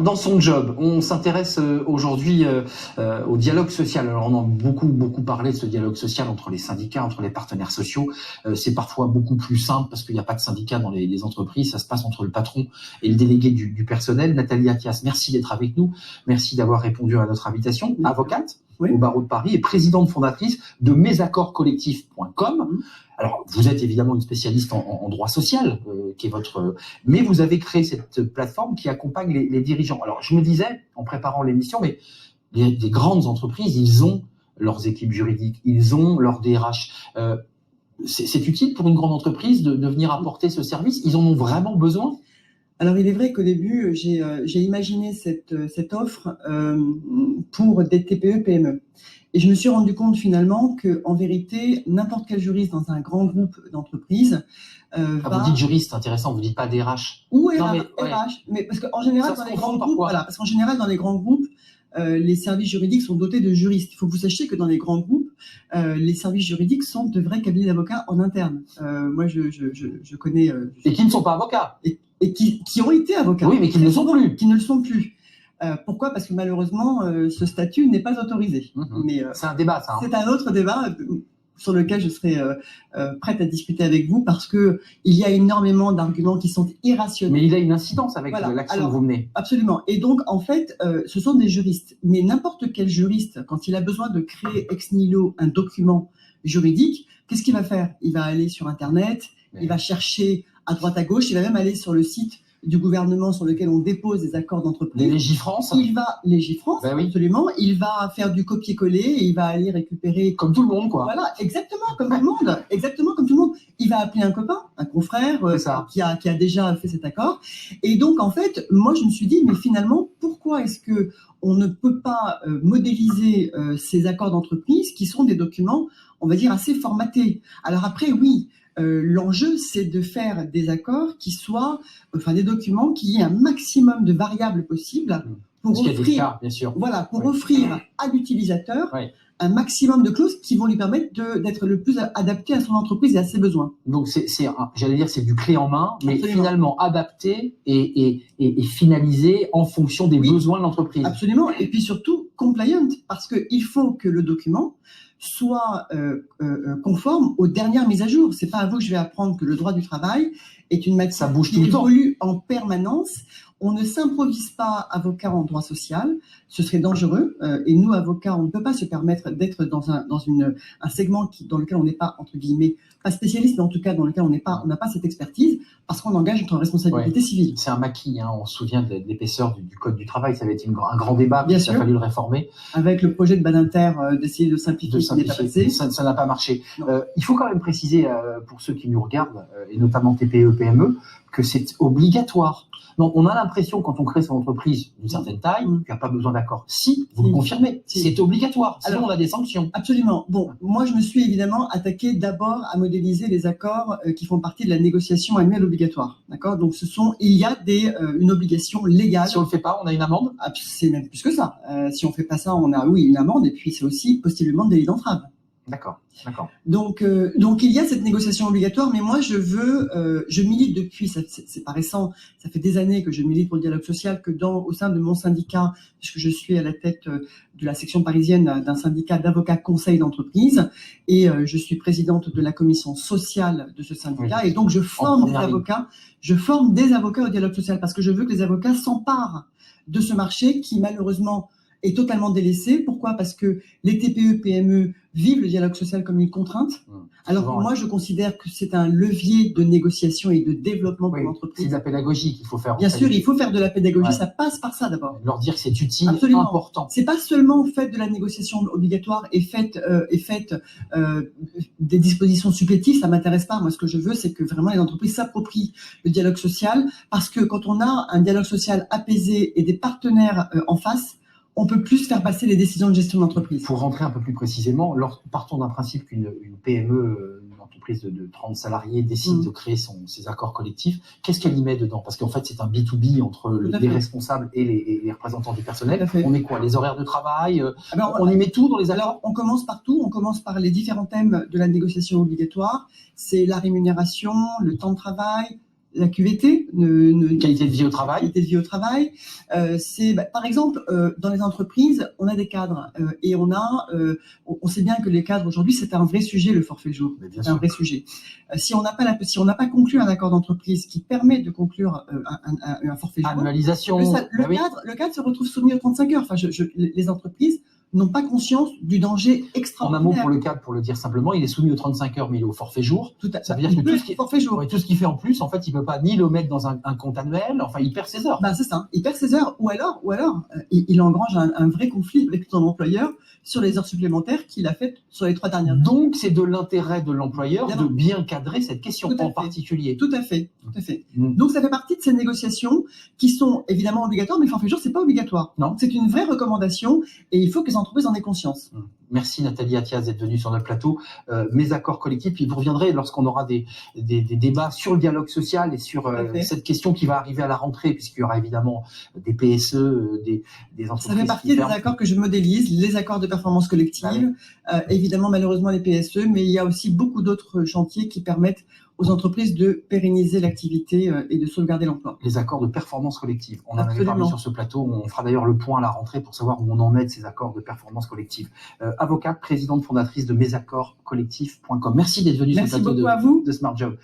dans son job. On s'intéresse aujourd'hui au dialogue social. Alors on a beaucoup parlé de ce dialogue social entre les syndicats, entre les partenaires sociaux. C'est parfois beaucoup plus simple parce qu'il n'y a pas de syndicat dans les entreprises. Ça se passe entre le patron et le délégué du personnel. Nathalie Attias, merci d'être avec nous. Merci d'avoir répondu à notre invitation. Oui. Avocate oui. au barreau de Paris et présidente fondatrice de mesaccordscollectifs.com. Alors, vous êtes évidemment une spécialiste en droit social, qui est mais vous avez créé cette plateforme qui accompagne les dirigeants. Alors, je me disais, en préparant l'émission, mais les grandes entreprises, ils ont leurs équipes juridiques, ils ont leur DRH. C'est utile pour une grande entreprise de venir apporter ce service? Ils en ont vraiment besoin? Alors, il est vrai qu'au début, j'ai imaginé cette offre pour des TPE-PME. Et je me suis rendu compte finalement qu'en vérité, n'importe quel juriste dans un grand groupe d'entreprises Vous dites juriste, intéressant, vous dites pas DRH. Ou RH, mais parce qu'en général, dans les grands groupes, les services juridiques sont dotés de juristes. Il faut que vous sachiez que dans les grands groupes, les services juridiques sont de vrais cabinets d'avocats en interne. Moi, je connais... et qui ne sont pas avocats. Et qui ont été avocats. Oui, mais qui ne le sont plus. Qui ne le sont plus. Pourquoi? Parce que malheureusement, ce statut n'est pas autorisé. Mais c'est un débat, ça. C'est un autre débat sur lequel je serai prête à discuter avec vous parce que il y a énormément d'arguments qui sont irrationnels. Mais il a une incidence avec l'action que vous menez. Absolument. Et donc, en fait, ce sont des juristes. Mais n'importe quel juriste, quand il a besoin de créer ex nihilo un document juridique, qu'est-ce qu'il va faire? Il va aller sur Internet, il va chercher à droite à gauche, il va même aller sur le site du gouvernement sur lequel on dépose des accords d'entreprise. Les Légifrance. Légifrance, oui. Absolument. Il va faire du copier-coller et il va aller récupérer... Comme tout le monde, quoi. Voilà, exactement comme tout le monde. Exactement comme tout le monde. Il va appeler un copain, un confrère qui a déjà fait cet accord. Et donc, en fait, moi, je me suis dit, mais finalement, pourquoi est-ce que on ne peut pas modéliser ces accords d'entreprise qui sont des documents, on va dire, assez formatés? Alors après, oui, l'enjeu, c'est de faire des accords qui soient, des documents qui aient un maximum de variables possibles pour offrir, bien sûr. Voilà, pour offrir à l'utilisateur un maximum de clauses qui vont lui permettre d'être le plus adapté à son entreprise et à ses besoins. Donc j'allais dire, c'est du clé en main, mais finalement adapté et finalisé en fonction des besoins de l'entreprise. Absolument. Et puis surtout compliant, parce qu'il faut que le document soit conforme aux dernières mises à jour. C'est pas à vous que je vais apprendre que le droit du travail est une matière qui évolue en permanence. On ne s'improvise pas avocat en droit social, ce serait dangereux. Et nous, avocats, on ne peut pas se permettre d'être dans un segment dans lequel on n'est pas, entre guillemets, pas spécialiste, mais en tout cas dans lequel on n'a pas cette expertise, parce qu'on engage notre responsabilité civile. C'est un maquis, on se souvient de l'épaisseur du Code du travail, ça avait été un grand débat, Bien il sûr. a fallu le réformer. Avec le projet de Badinter d'essayer de simplifier, ça n'a pas marché. Il faut quand même préciser, pour ceux qui nous regardent, et notamment TPE, PME, que c'est obligatoire. Donc, on a l'impression, quand on crée son entreprise d'une certaine taille, qu'il n'y a pas besoin d'accord. Si, vous le confirmez, c'est obligatoire. Sinon, on a des sanctions. Absolument. Bon, moi, je me suis évidemment attaquée d'abord à modéliser les accords qui font partie de la négociation annuelle obligatoire. D'accord? Donc, il y a une obligation légale. Si on le fait pas, on a une amende? C'est même plus que ça. Si on fait pas ça, on a, une amende, et puis c'est aussi possiblement délit d'entrave. D'accord. Donc il y a cette négociation obligatoire, mais moi je milite depuis, c'est pas récent, ça fait des années que je milite pour le dialogue social, que au sein de mon syndicat, puisque je suis à la tête de la section parisienne d'un syndicat d'avocats conseils d'entreprise, et je suis présidente de la commission sociale de ce syndicat, et donc je forme des avocats au dialogue social, parce que je veux que les avocats s'emparent de ce marché qui malheureusement est totalement délaissé. Pourquoi? Parce que les TPE, PME vivent le dialogue social comme une contrainte. Alors que moi, je considère que c'est un levier de négociation et de développement pour l'entreprise. C'est de la pédagogie qu'il faut faire. Bien sûr, il faut faire de la pédagogie. Ça passe par ça d'abord. Leur dire que c'est utile, important. C'est pas seulement fait de la négociation obligatoire et fait des dispositions supplétives. Ça m'intéresse pas. Moi, ce que je veux, c'est que vraiment les entreprises s'approprient le dialogue social, parce que quand on a un dialogue social apaisé et des partenaires en face, on peut plus faire passer les décisions de gestion d'entreprise. Pour rentrer un peu plus précisément, partons d'un principe qu'une PME, une entreprise de 30 salariés, décide de créer ses accords collectifs. Qu'est-ce qu'elle y met dedans? Parce qu'en fait, c'est un B2B entre les responsables et les représentants du personnel. On met quoi? Les horaires de travail? On y met tout dans les accords? Alors, on commence par tout. On commence par les différents thèmes de la négociation obligatoire. C'est la rémunération, le temps de travail, la QVT, qualité de vie au travail. Qualité de vie au travail. Par exemple, dans les entreprises, on a des cadres et on sait bien que les cadres aujourd'hui, c'est un vrai sujet, le forfait jour. C'est un vrai sujet. Si on n'a pas conclu un accord d'entreprise qui permet de conclure un forfait jour, annualisation, le cadre se retrouve soumis aux 35 heures. Enfin, les entreprises n'ont pas conscience du danger extraordinaire. En un mot, pour le cadre, pour le dire simplement, il est soumis aux 35 heures, mais il est au forfait jour. Ça veut dire que tout ce qu'il fait en plus, en fait, il ne peut pas ni le mettre dans un compte annuel, enfin, il perd ses heures. C'est ça, il perd ses heures, ou alors il engrange un vrai conflit avec son employeur sur les heures supplémentaires qu'il a faites sur les 3 dernières années. Donc, c'est de l'intérêt de l'employeur de bien cadrer cette question en particulier. Tout à fait. Donc, ça fait partie de ces négociations qui sont évidemment obligatoires, mais le forfait jour, c'est pas obligatoire. Non. C'est une vraie recommandation et il faut que les entreprises en aient conscience. Merci Nathalie Attias d'être venue sur notre plateau. Mes accords collectifs, puis vous reviendrez lorsqu'on aura des débats sur le dialogue social et sur cette question qui va arriver à la rentrée, puisqu'il y aura évidemment des PSE, des entreprises. Ça fait partie des accords que je modélise, les accords de performance collective, évidemment malheureusement les PSE, mais il y a aussi beaucoup d'autres chantiers qui permettent aux entreprises de pérenniser l'activité et de sauvegarder l'emploi. Les accords de performance collective. On en avait parlé sur ce plateau. On fera d'ailleurs le point à la rentrée pour savoir où on en est de ces accords de performance collective. Avocate, présidente fondatrice de mesaccordscollectifs.com. Merci d'être venue sur le plateau de Smart Job.